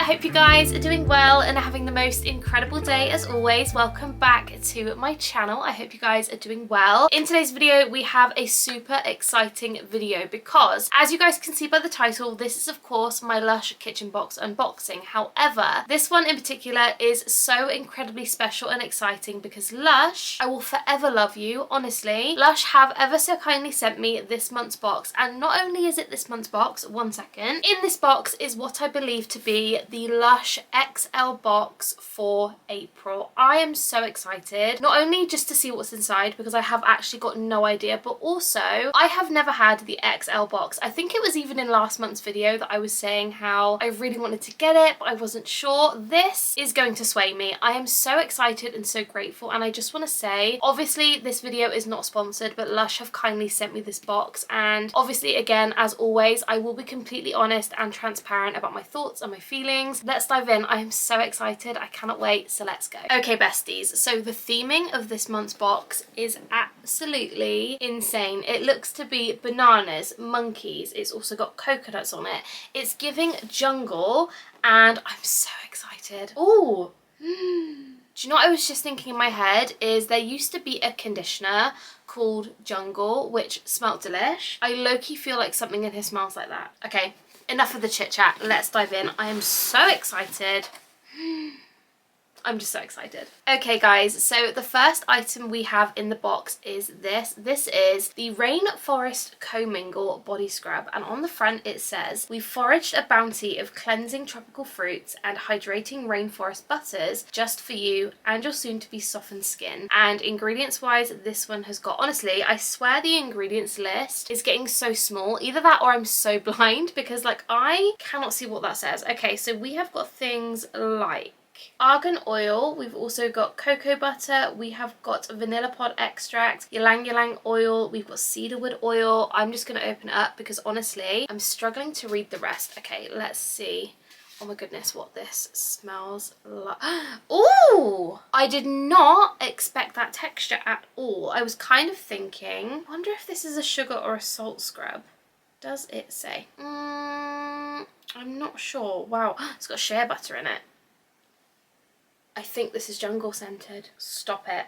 hope you guys are doing well and are having the most incredible day as always. Welcome back to my channel. I hope you guys are doing well. In today's video, we have a super exciting video because, as you guys can see by the title, this is of course my Lush kitchen box unboxing. However, this one in particular is so incredibly special and exciting because Lush, I will forever love you, honestly. Lush have ever so kindly sent me this month's box, and not only is it this month's box, one second, in this box is what I believe to be the Lush XL box for April. I am so excited, not only just to see what's inside because I have actually got no idea, but also I have never had the XL box. I think it was even in last month's video that I was saying how I really wanted to get it, but I wasn't sure. This is going to sway me. I am so excited and so grateful, and I just want to say, obviously this video is not sponsored, but Lush have kindly sent me this box, and obviously again, as always, I will be completely honest and transparent about my thoughts and my feelings. Let's dive in. I am so excited. I cannot wait. So let's go. Okay, besties. So the theming of this month's box is absolutely insane. It looks to be bananas, monkeys. It's also got coconuts on it. It's giving jungle, and I'm so excited. Ooh. Do you know what I was just thinking in my head is there used to be a conditioner called Jungle which smelled delish. I low-key feel like something in here smells like that. Okay, enough of the chit chat. Let's dive in. I am so excited. I'm just so excited. Okay guys, so the first item we have in the box is this. This is the Rainforest Commingle Body Scrub, and on the front it says, "We've foraged a bounty of cleansing tropical fruits and hydrating rainforest butters just for you and your soon-to-be softened skin." And ingredients wise, this one has got, honestly, I swear the ingredients list is getting so small. Either that or I'm so blind because like I cannot see what that says. Okay, so we have got things like argan oil, we've also got cocoa butter, we have got vanilla pod extract, ylang ylang oil, we've got cedarwood oil. I'm just going to open it up because honestly I'm struggling to read the rest. Okay, let's see. Oh my goodness, what this smells like. Ooh! I did not expect that texture at all. I was kind of thinking, I wonder if this is a sugar or a salt scrub. Does it say? I'm not sure. Wow, it's got shea butter in it. I think this is jungle scented. Stop it.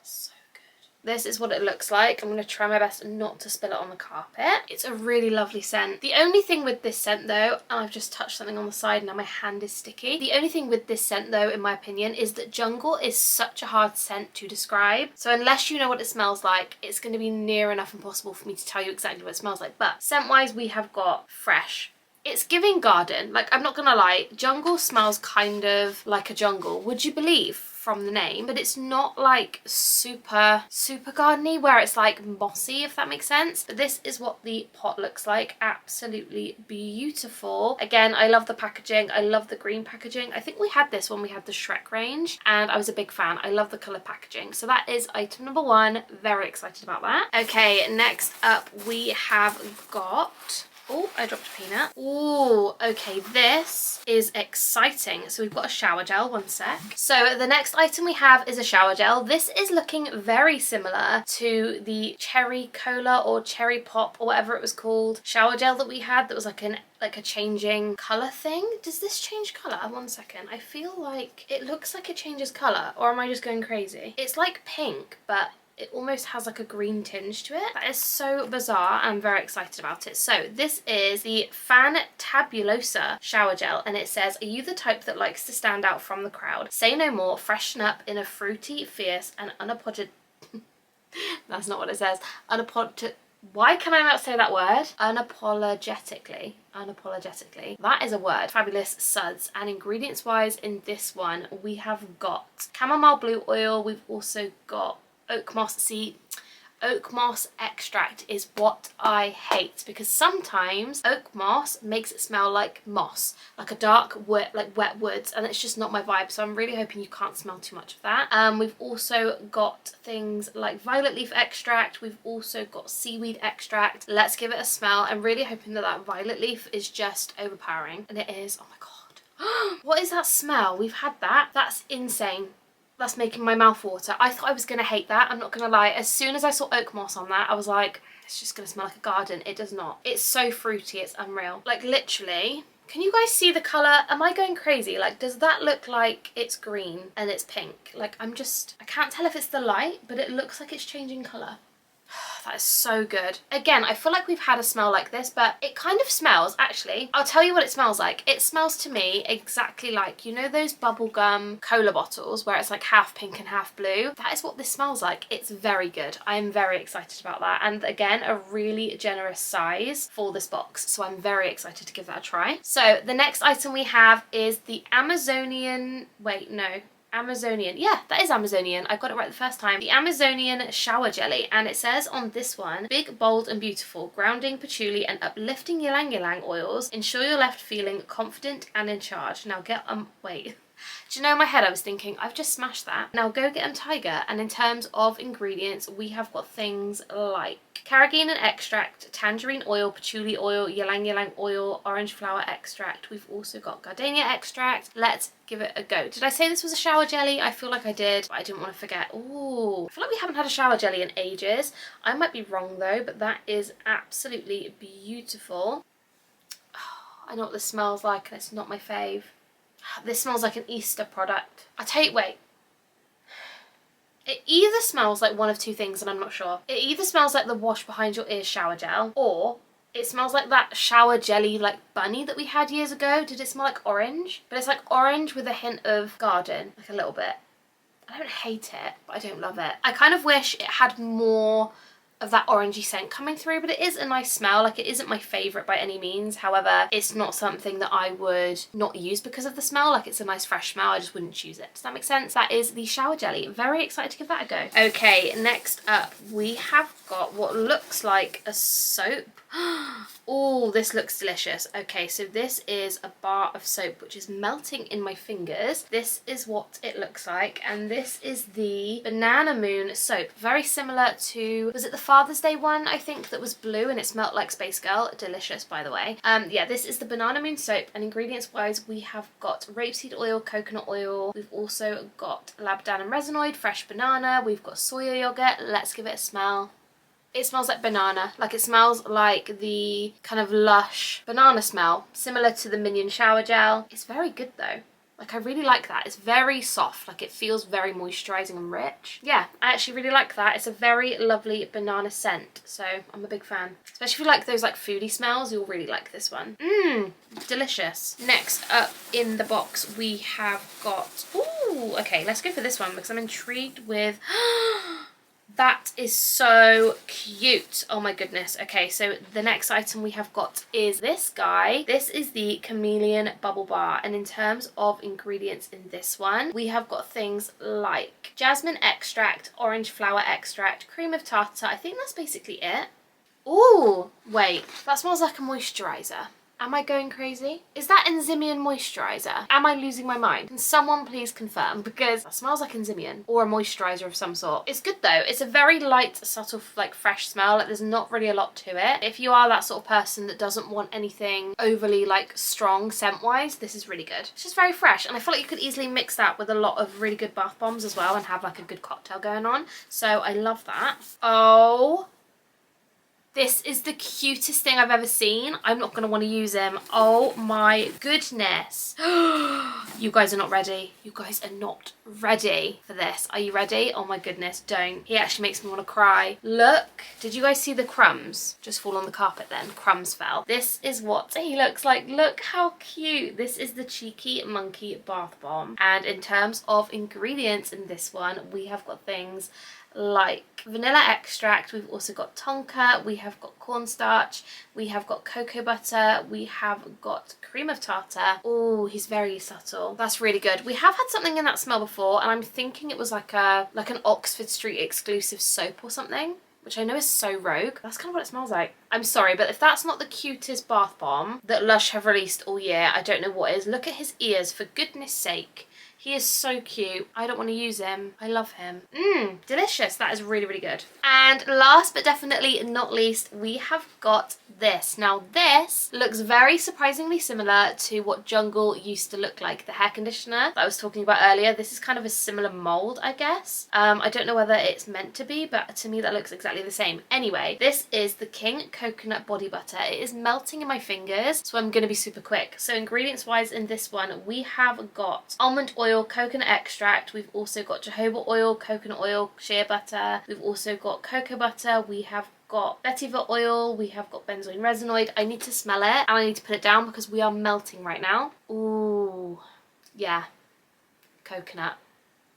So good. This is what it looks like. I'm going to try my best not to spill it on the carpet. It's a really lovely scent. The only thing with this scent though, and I've just touched something on the side, now my hand is sticky. The only thing with this scent though, in my opinion, is that jungle is such a hard scent to describe. So unless you know what it smells like, it's going to be near enough impossible for me to tell you exactly what it smells like. But scent wise, we have got fresh. It's giving garden. Like, I'm not gonna lie, jungle smells kind of like a jungle, would you believe, from the name? But it's not like super gardeny where it's like mossy, if that makes sense. But this is what the pot looks like. Absolutely beautiful. Again, I love the packaging. I love the green packaging. I think we had this when we had the Shrek range and I was a big fan. I love the colour packaging. So that is item number one. Very excited about that. Okay, next up we have got... Oh, I dropped a peanut. Oh, okay, this is exciting. So we've got a shower gel, one sec. So the next item we have is a shower gel. This is looking very similar to the cherry cola or cherry pop or whatever it was called shower gel that we had that was like a changing colour thing. Does this change colour? One second. I feel like it looks like it changes colour, or am I just going crazy? It's like pink, but it almost has like a green tinge to it. That is so bizarre. I'm very excited about it. So this is the Fantabulosa shower gel, and it says, "Are you the type that likes to stand out from the crowd? Say no more, freshen up in a fruity, fierce and unapologetic..." That's not what it says. Why can I not say that word? Unapologetically. That is a word. Fabulous suds. And ingredients wise in this one, we have got chamomile blue oil. We've also got oak moss. See, oak moss extract is what I hate because sometimes oak moss makes it smell like moss, like a dark wet, like wet woods, and it's just not my vibe. So I'm really hoping you can't smell too much of that. We've also got things like violet leaf extract. We've also got seaweed extract. Let's give it a smell. I'm really hoping that that violet leaf is just overpowering, and it is. Oh my god. What is that smell? We've had that. That's insane. That's making my mouth water. I thought I was going to hate that. I'm not going to lie. As soon as I saw oak moss on that, I was like, it's just going to smell like a garden. It does not. It's so fruity. It's unreal. Like literally, Can you guys see the colour? Am I going crazy? Like, does that look like it's green and it's pink? Like, I can't tell if it's the light, but it looks like it's changing colour. That is so good. Again, I feel like we've had a smell like this, but it kind of smells, actually. I'll tell you what it smells like. It smells to me exactly like, you know those bubblegum cola bottles where it's like half pink and half blue? That is what this smells like. It's very good. I am very excited about that. And again, a really generous size for this box. So I'm very excited to give that a try. So the next item we have is the Amazonian, wait, no. Amazonian, yeah, that is Amazonian. I got it right the first time. The Amazonian shower jelly, and it says on this one, big, bold and beautiful, grounding patchouli and uplifting ylang ylang oils ensure you're left feeling confident and in charge. Now get wait. Do you know, in my head I was thinking, I've just smashed that. Now go get them, Tiger. And in terms of ingredients, we have got things like carrageenan extract, tangerine oil, patchouli oil, ylang ylang oil, orange flower extract. We've also got gardenia extract. Let's give it a go. Did I say this was a shower jelly? I feel like I did, but I didn't want to forget. Ooh, I feel like we haven't had a shower jelly in ages. I might be wrong though, but that is absolutely beautiful. Oh, I know what this smells like, and it's not my fave. This smells like an Easter product. Wait. It either smells like one of two things, and I'm not sure. It either smells like the wash behind your ears shower gel, or it smells like that shower jelly like bunny that we had years ago. Did it smell like orange? But it's like orange with a hint of garden, like a little bit. I don't hate it, but I don't love it. I kind of wish it had more of that orangey scent coming through, but it is a nice smell. Like, it isn't my favourite by any means. However, it's not something that I would not use because of the smell. Like, it's a nice fresh smell. I just wouldn't choose it. Does that make sense? That is the shower jelly. Very excited to give that a go. Okay, next up we have got what looks like a soap. Oh, this looks delicious. Okay, so this is a bar of soap which is melting in my fingers. This is what it looks like, and this is the Banana Moon soap. Very similar to, was it the Father's Day one, I think, that was blue and it smelled like Space Girl? Delicious, by the way. Yeah, this is the Banana Moon soap, and ingredients wise we have got rapeseed oil, coconut oil, we've also got labdanum resinoid, fresh banana, we've got soya yogurt. Let's give it a smell. It smells like banana. Like, it smells like the kind of lush banana smell, similar to the Minion shower gel. It's very good though. Like, I really like that. It's very soft. Like, it feels very moisturising and rich. Yeah, I actually really like that. It's a very lovely banana scent, so I'm a big fan. Especially if you like those like foodie smells, you'll really like this one. Mmm, delicious. Next up in the box we have got, ooh, okay, let's go for this one because I'm intrigued with that is so cute. Oh my goodness. Okay, so the next item we have got is this guy. This is the Chameleon Bubble Bar, and in terms of ingredients in this one, we have got things like jasmine extract, orange flower extract, cream of tartar. I think that's basically it. Ooh, wait, that smells like a moisturizer. Am I going crazy? Is that Enzymian moisturizer? Am I losing my mind? Can someone please confirm? Because that smells like Enzymian or a moisturizer of some sort. It's good though. It's a very light, subtle, like fresh smell. Like, there's not really a lot to it. If you are that sort of person that doesn't want anything overly like strong scent-wise, this is really good. It's just very fresh, and I feel like you could easily mix that with a lot of really good bath bombs as well and have like a good cocktail going on. So I love that. Oh, this is the cutest thing I've ever seen. I'm not going to want to use him. Oh my goodness. You guys are not ready. You guys are not ready for this. Are you ready? Oh my goodness, don't. He actually makes me want to cry. Look. Did you guys see the crumbs just fall on the carpet then? Crumbs fell. This is what he looks like. Look how cute. This is the Cheeky Monkey Bath Bomb. And in terms of ingredients in this one, we have got things like vanilla extract, we've also got tonka, we have got cornstarch, we have got cocoa butter, we have got cream of tartar. Oh, he's very subtle. That's really good. We have had something in that smell before, and I'm thinking it was like an Oxford Street exclusive soap or something, which I know is so rogue. That's kind of what it smells like. I'm sorry, but if that's not the cutest bath bomb that Lush have released all year, I don't know what is. Look at his ears, for goodness sake. He is so cute. I don't want to use him. I love him. Delicious. That is really, really good. And last but definitely not least, we have got this. Now this looks very surprisingly similar to what Jungle used to look like, the hair conditioner that I was talking about earlier. This is kind of a similar mold, I guess. I don't know whether it's meant to be, but to me that looks exactly the same. Anyway, this is the King Coconut Body Butter. It is melting in my fingers, so I'm going to be super quick. So ingredients wise in this one, we have got almond oil, coconut extract, we've also got jojoba oil, coconut oil, shea butter, we've also got cocoa butter, we have got vetiver oil, we have got benzoyl resinoid. I need to smell it and I need to put it down because we are melting right now. Ooh, yeah, coconut.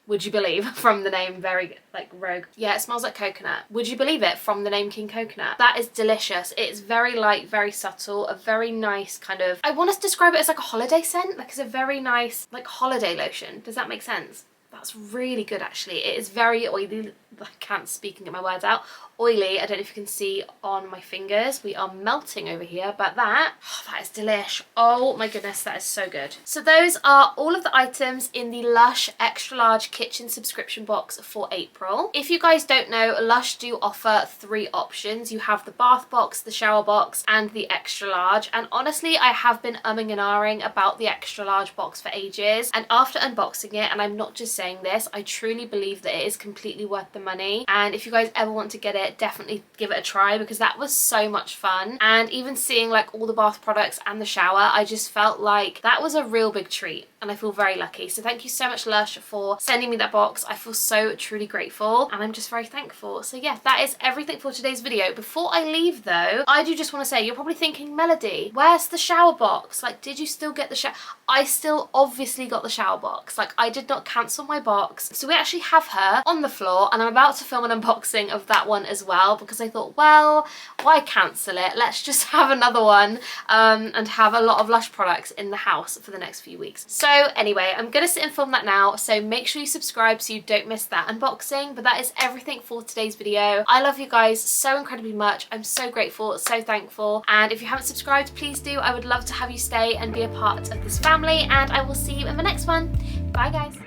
Would you believe? From the name, very like rogue. Yeah, it smells like coconut. Would you believe it? From the name King Coconut. That is delicious. It's very light, very subtle, a very nice kind of, I want to describe it as like a holiday scent. Like it's a very nice like holiday lotion. Does that make sense? That's really good actually. It is very oily. I can't speak and get my words out. Oily. I don't know if you can see on my fingers. We are melting over here, but that is delish. Oh my goodness, that is so good. So those are all of the items in the Lush extra large kitchen subscription box for April. If you guys don't know, Lush do offer 3 options. You have the bath box, the shower box, and the extra large. And honestly, I have been umming and ahhing about the extra large box for ages. And after unboxing it, and I'm not just saying this, I truly believe that it is completely worth the money. And if you guys ever want to get it, definitely give it a try because that was so much fun. And even seeing like all the bath products and the shower, I just felt like that was a real big treat and I feel very lucky. So thank you so much Lush for sending me that box. I feel so truly grateful and I'm just very thankful. So yeah, that is everything for today's video. Before I leave though, I do just want to say, you're probably thinking, Melody, where's the shower box? Like, did you still get the shower? I still obviously got the shower box. Like, I did not cancel my box. So we actually have her on the floor and I'm about to film an unboxing of that one as well because I thought, well, why cancel it? Let's just have another one and have a lot of Lush products in the house for the next few weeks. So anyway, I'm gonna sit and film that now, so make sure you subscribe so you don't miss that unboxing. But that is everything for today's video. I love you guys so incredibly much. I'm so grateful, so thankful, and if you haven't subscribed, please do. I would love to have you stay and be a part of this family, and I will see you in the next one. Bye guys.